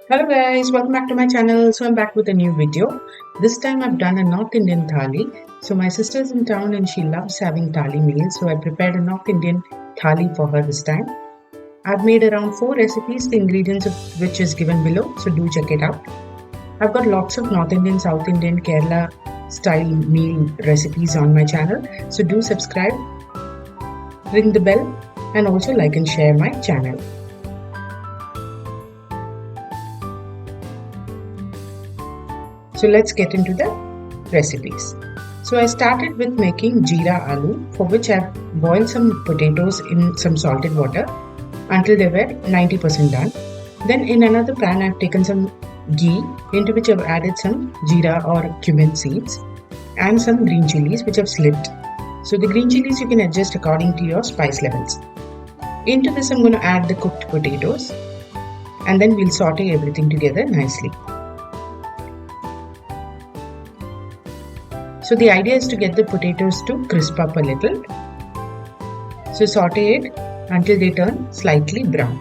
Hello guys, welcome back to my channel. So I'm back with a new video. This time I've done a North Indian Thali. So my sister's in town and she loves having Thali meals. So I prepared a North Indian Thali for her this time. I've made around 4 recipes, the ingredients of which is given below. So do check it out. I've got lots of North Indian, South Indian, Kerala style meal recipes on my channel. So do subscribe, ring the bell and also like and share my channel. So let's get into the recipes. So I started with making Jeera Aloo, for which I've boiled some potatoes in some salted water until they were 90% done. Then in another pan I've taken some ghee, into which I've added some jeera or cumin seeds and some green chillies which I've slipped. So the green chillies you can adjust according to your spice levels. Into this I'm going to add the cooked potatoes and then we'll saute everything together nicely. So the idea is to get the potatoes to crisp up a little. So saute it until they turn slightly brown.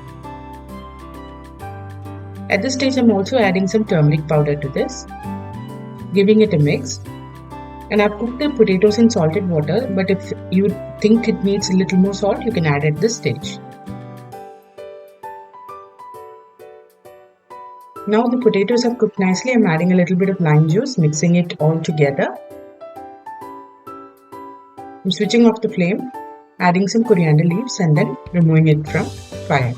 At this stage I'm also adding some turmeric powder to this, giving it a mix. And I've cooked the potatoes in salted water, but if you think it needs a little more salt, you can add at this stage. Now the potatoes have cooked nicely. I'm adding a little bit of lime juice, mixing it all together. I'm switching off the flame, adding some coriander leaves and then removing it from fire.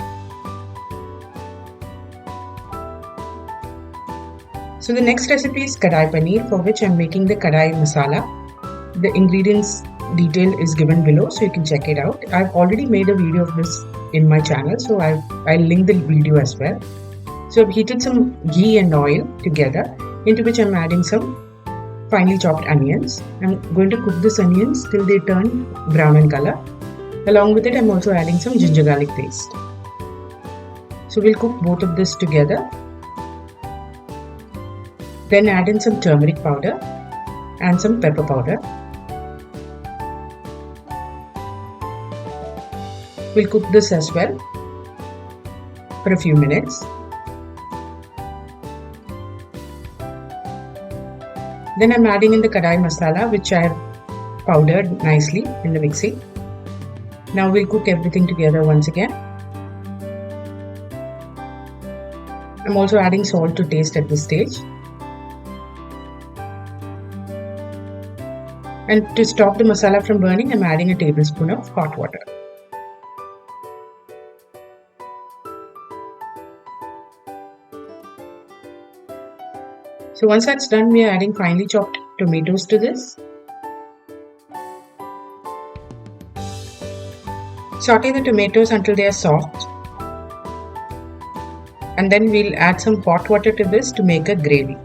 So the next recipe is Kadai Paneer, for which I'm making the Kadai masala. The ingredients detail is given below, so you can check it out. I've already made a video of this in my channel, so I'll link the video as well. So I've heated some ghee and oil together, into which I'm adding some finely chopped onions. I'm going to cook these onions till they turn brown in color. Along with it, I'm also adding some ginger garlic paste. So we'll cook both of this together. Then add in some turmeric powder and some pepper powder. We'll cook this as well for a few minutes. Then I'm adding in the Kadai masala, which I have powdered nicely in the mixie. Now we'll cook everything together once again. I'm also adding salt to taste at this stage. And to stop the masala from burning, I'm adding a tablespoon of hot water. So once that's done, we are adding finely chopped tomatoes to this. Saute the tomatoes until they are soft. And then we'll add some hot water to this to make a gravy.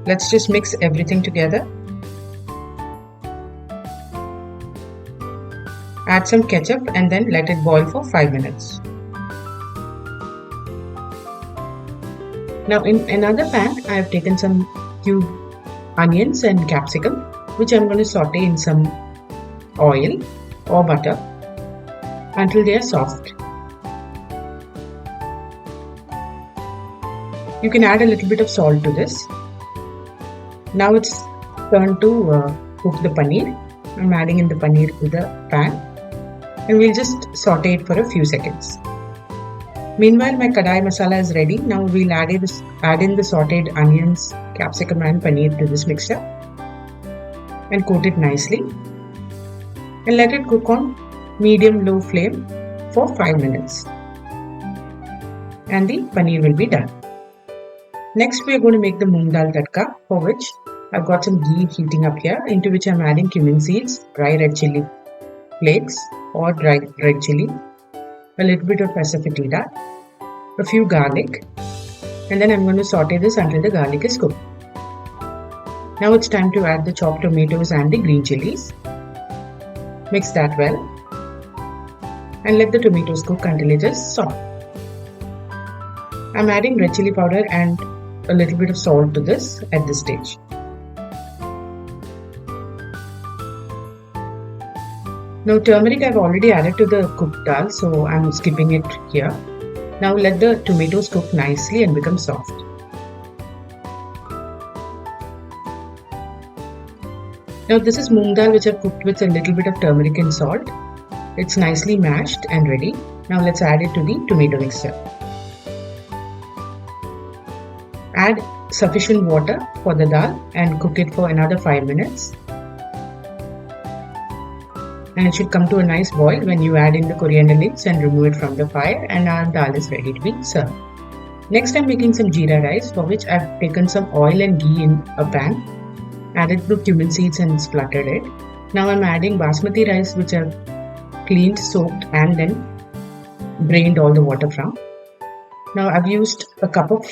Let's just mix everything together. Add some ketchup and then let it boil for 5 minutes. Now in another pan, I have taken some cubed onions and capsicum, which I'm going to saute in some oil or butter until they are soft. You can add a little bit of salt to this. Now it's turn to cook the paneer. I'm adding in the paneer to the pan. And we'll just saute it for a few seconds. Meanwhile, my Kadai masala is ready. Now we'll add in the sauteed onions, capsicum and paneer to this mixture and coat it nicely and let it cook on medium-low flame for 5 minutes. And the paneer will be done. Next, we are going to make the Moong Dal Tadka, for which I've got some ghee heating up here, into which I'm adding cumin seeds, dry red chilli flakes or dry red chilli, a little bit of asafoetida, a few garlic, and then I'm going to saute this until the garlic is cooked. Now it's time to add the chopped tomatoes and the green chillies. Mix that well and let the tomatoes cook until it is soft. I'm adding red chilli powder and a little bit of salt to this at this stage. Now turmeric I've already added to the cooked dal, so I'm skipping it here. Now let the tomatoes cook nicely and become soft. Now this is moong dal which I've cooked with a little bit of turmeric and salt. It's nicely mashed and ready. Now let's add it to the tomato mixture. Add sufficient water for the dal and cook it for another 5 minutes. And it should come to a nice boil when you add in the coriander leaves and remove it from the fire, and our dal is ready to be served. Next I'm making some jeera rice, for which I've taken some oil and ghee in a pan, added the cumin seeds and spluttered it. Now I'm adding basmati rice which I've cleaned, soaked and then drained all the water from. Now I've used a cup of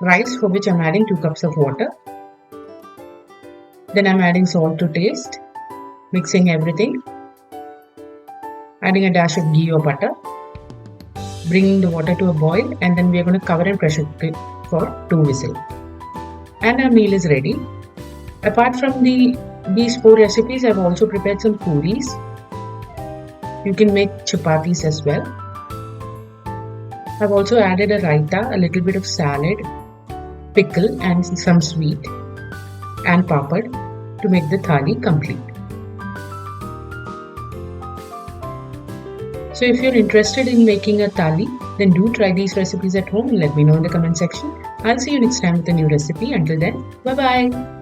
rice, for which I'm adding 2 cups of water. Then I'm adding salt to taste, mixing everything. Adding a dash of ghee or butter, bringing the water to a boil, and then we are going to cover and pressure cook it for 2 whistles. And our meal is ready. Apart from these 4 recipes, I've also prepared some puris. You can make chapatis as well. I've also added a raita, a little bit of salad, pickle and some sweet, and papad to make the thali complete. So if you're interested in making a thali, then do try these recipes at home and let me know in the comment section. I'll see you next time with a new recipe. Until then, bye bye.